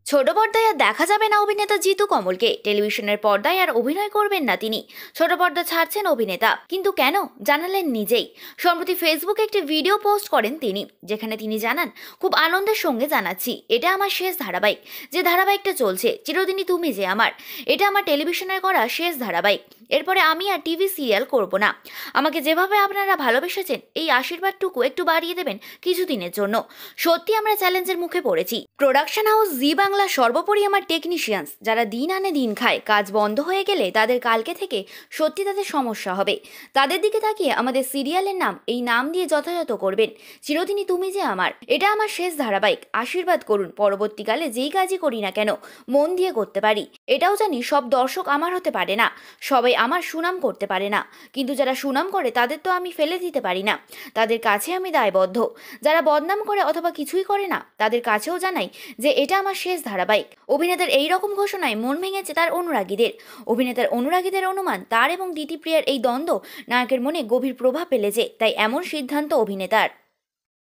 ছোট পর্দায় আর দেখা যাবে না অভিনেতা জিতু কমলকে। টেলিভিশনের পর্দায় আর অভিনয় করবেন না তিনি। ছোট পর্দা ছাড়ছেন অভিনেতা, কিন্তু কেন জানালেন নিজেই। সম্প্রতি ফেসবুকে একটি ভিডিও পোস্ট করেন তিনি, যেখানে তিনি জানান, খুব আনন্দের সঙ্গে জানাচ্ছি, এটা আমার শেষ ধারাবাহিক। যে ধারাবাহিকটা চলছে চিরদিনই তুমি যে আমার, এটা আমার টেলিভিশনের করা শেষ ধারাবাহিক। এরপরে আমি আর টিভি সিরিয়াল করব না। আমাকে যেভাবে আপনারা ভালোবেসেছেন, এই আশীর্বাদটুকু একটু বাড়িয়ে দেবেন কিছুদিনের জন্য। সত্যি আমরা চ্যালেঞ্জের মুখে পড়েছি। প্রোডাকশন হাউস জি বাংলা, সর্বোপরি আমার টেকনিশিয়ানস, যারা দিন আনে দিন খায়, কাজ বন্ধ হয়ে গেলে তাদের কালকে থেকে সত্যি তাদের সমস্যা হবে। তাদের দিকে তাকিয়ে আমাদের সিরিয়ালের নাম এই নাম দিয়ে যথাযথ করবেন, চিরদিনই তুমি যে আমার। এটা আমার শেষ ধারাবাহিক, আশীর্বাদ করুন। পরবর্তীকালে যেই কাজই করি না কেন মন দিয়ে করতে পারি। এটাও জানি সব দর্শক আমার হতে পারে না, সবাই আমার সুনাম করতে পারে না, কিন্তু যারা সুনাম করে তাদের তো আমি ফেলে দিতে পারি না। তাদের কাছে আমি দায়বদ্ধ। যারা বদনাম করে অথবা কিছুই করে না, তাদের কাছেও জানাই যে এটা আমার শেষ ধারাবাহিক। অভিনেতার এই রকম ঘোষণায় মন ভেঙেছে তার অনুরাগীদের। অভিনেতার অনুরাগীদের অনুমান, তার এবং দিতি প্রিয়ার এই দ্বন্দ্ব নায়কের মনে গভীর প্রভাব ফেলেছে, তাই এমন সিদ্ধান্ত অভিনেতার।